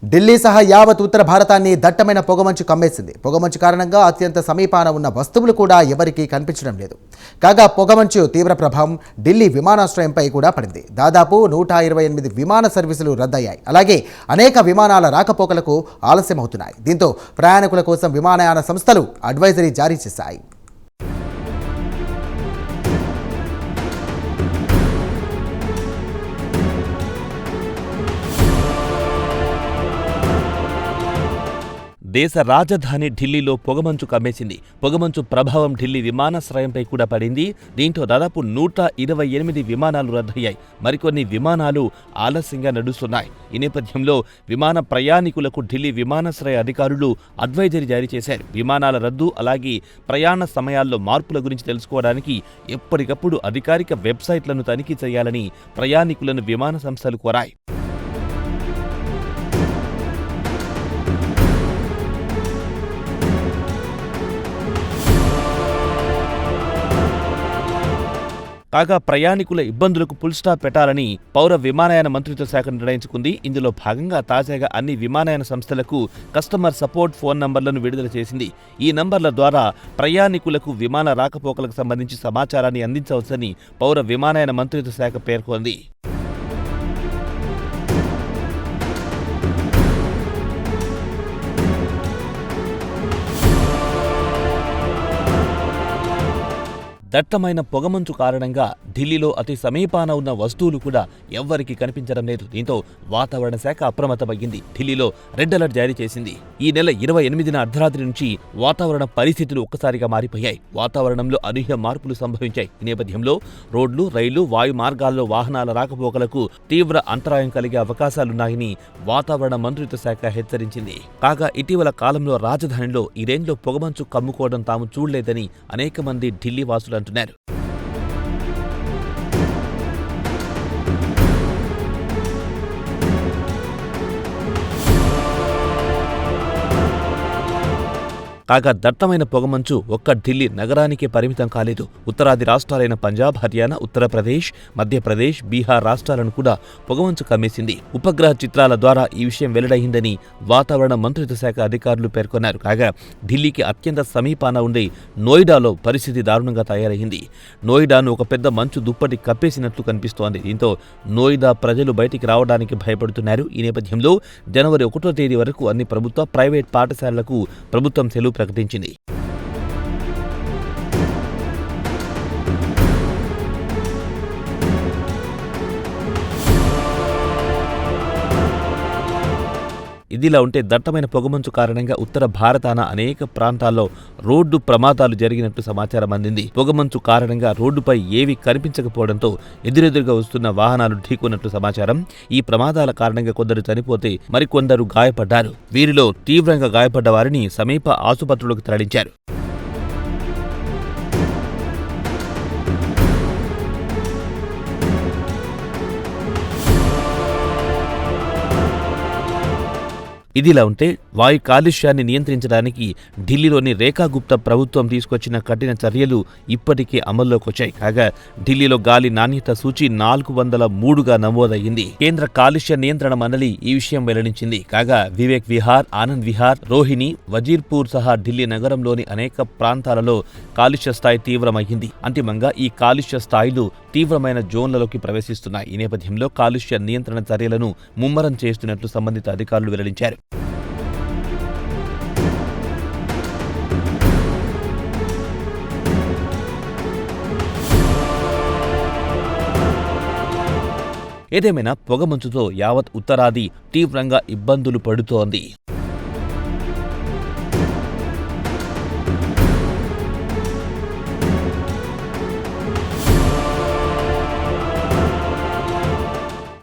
ఢిల్లీ సహా యావత్ ఉత్తర భారతాన్ని దట్టమైన పొగమంచు కమ్మేసింది. పొగమంచు కారణంగా అత్యంత సమీపాన ఉన్న వస్తువులు కూడా ఎవరికీ కనిపించడం లేదు. కాగా పొగమంచు తీవ్ర ప్రభావం ఢిల్లీ విమానాశ్రయంపై కూడా పడింది. దాదాపు 128 విమాన సర్వీసులు రద్దయ్యాయి. అలాగే అనేక విమానాల రాకపోకలకు ఆలస్యమవుతున్నాయి. దీంతో ప్రయాణికుల కోసం విమానయాన సంస్థలు అడ్వైజరీ జారీ చేశాయి. దేశ రాజధాని ఢిల్లీలో పొగమంచు కమ్మేసింది. పొగమంచు ప్రభావం ఢిల్లీ విమానాశ్రయంపై కూడా పడింది. దీంతో దాదాపు 128 విమానాలు రద్దయ్యాయి. మరికొన్ని విమానాలు ఆలస్యంగా నడుస్తున్నాయి. ఈ నేపథ్యంలో విమాన ప్రయాణికులకు ఢిల్లీ విమానాశ్రయ అధికారులు అడ్వైజరీ జారీ చేశారు. విమానాల రద్దు అలాగే ప్రయాణ సమయాల్లో మార్పుల గురించి తెలుసుకోవడానికి ఎప్పటికప్పుడు అధికారిక వెబ్సైట్లను తనిఖీ చేయాలని ప్రయాణికులను విమాన సంస్థలు కోరాయి. కాగా ప్రయాణికుల ఇబ్బందులకు ఫుల్ స్టాప్ పెట్టాలని పౌర విమానయాన మంత్రిత్వ శాఖ నిర్ణయించుకుంది. ఇందులో భాగంగా తాజాగా అన్ని విమానయాన సంస్థలకు కస్టమర్ సపోర్ట్ ఫోన్ నంబర్లను విడుదల చేసింది. ఈ నంబర్ల ద్వారా ప్రయాణికులకు విమాన రాకపోకలకు సంబంధించి సమాచారాన్ని అందించవచ్చని పౌర విమానయాన మంత్రిత్వ శాఖ పేర్కొంది. దట్టమైన పొగమంచు కారణంగా ఢిల్లీలో అతి సమీపాన ఉన్న వస్తువులు కూడా ఎవ్వరికీ కనిపించడం లేదు. దీంతో వాతావరణ శాఖ అప్రమత్తమయ్యింది. ఢిల్లీలో రెడ్ అలర్ట్ జారీ చేసింది. ఈ నెల 28న అర్ధరాత్రి నుంచి వాతావరణ పరిస్థితులు ఒక్కసారిగా మారిపోయాయి. వాతావరణంలో అనూహ్య మార్పులు సంభవించాయి. ఈ నేపథ్యంలో రోడ్లు, రైలు, వాయు మార్గాల్లో వాహనాల రాకపోకలకు తీవ్ర అంతరాయం కలిగే అవకాశాలున్నాయని వాతావరణ మంత్రిత్వ శాఖ హెచ్చరించింది. కాగా ఇటీవల కాలంలో రాజధానిలో ఈ రేంజ్లో పొగమంచు కమ్ముకోవడం తాము చూడలేదని అనేక మంది ఢిల్లీ వాసులు అంటున్నారు. కాగా దట్టమైన పొగమంచు ఒక్క ఢిల్లీ నగరానికే పరిమితం కాలేదు. ఉత్తరాది రాష్ట్రాలైన పంజాబ్, హర్యానా, ఉత్తరప్రదేశ్, మధ్యప్రదేశ్, బీహార్ రాష్ట్రాలను కూడా పొగమంచు కమ్మేసింది. ఉపగ్రహ చిత్రాల ద్వారా ఈ విషయం వెల్లడైందని వాతావరణ మంత్రిత్వ శాఖ అధికారులు పేర్కొన్నారు. కాగా ఢిల్లీకి అత్యంత సమీపాన ఉండే నోయిడాలో పరిస్థితి దారుణంగా తయారైంది. నోయిడాను ఒక పెద్ద మంచు దుప్పటి కప్పేసినట్లు కనిపిస్తోంది. దీంతో నోయిడా ప్రజలు బయటికి రావడానికి భయపడుతున్నారు. ఈ నేపథ్యంలో జనవరి 1వ తేదీ వరకు అన్ని ప్రభుత్వ, ప్రైవేట్ పాఠశాలలకు ప్రభుత్వం సెలవు ప్రకటించింది. ఇదిలా ఉంటే దట్టమైన పొగమంచు కారణంగా ఉత్తర భారతాన అనేక ప్రాంతాల్లో రోడ్డు ప్రమాదాలు జరిగినట్టు సమాచారం అందింది. పొగమంచు కారణంగా రోడ్డుపై ఏవి కనిపించకపోవడంతో ఎదురెదురుగా వస్తున్న వాహనాలు ఢీకొన్నట్టు సమాచారం. ఈ ప్రమాదాల కారణంగా కొందరు చనిపోతే మరికొందరు గాయపడ్డారు. వీరిలో తీవ్రంగా గాయపడ్డ వారిని సమీప ఆసుపత్రులకు తరలించారు. ఇదిలా ఉంటే వాయు కాలుష్యాన్ని నియంత్రించడానికి ఢిల్లీలోని రేఖా గుప్తా ప్రభుత్వం తీసుకొచ్చిన కఠిన చర్యలు ఇప్పటికే అమల్లోకి వచ్చాయి. కాగా ఢిల్లీలో గాలి నాణ్యత సూచి 403గా నమోదయ్యింది. కేంద్ర కాలుష్య నియంత్రణ మండలి ఈ విషయం వెల్లడించింది. కాగా వివేక్ విహార్, ఆనంద్ విహార్, రోహిణి, వజీర్పూర్ సహా ఢిల్లీ నగరంలోని అనేక ప్రాంతాలలో కాలుష్య స్థాయి తీవ్రమైంది. అంతిమంగా ఈ కాలుష్య స్థాయిలు తీవ్రమైన జోన్లలోకి ప్రవేశిస్తున్నాయి. ఈ నేపథ్యంలో కాలుష్య నియంత్రణ చర్యలను ముమ్మరం చేస్తున్నట్లు సంబంధిత అధికారులు వెల్లడించారు. ఏదేమైనా పొగమంచుతో యావత్ ఉత్తరాది తీవ్రంగా ఇబ్బందులు పడుతోంది.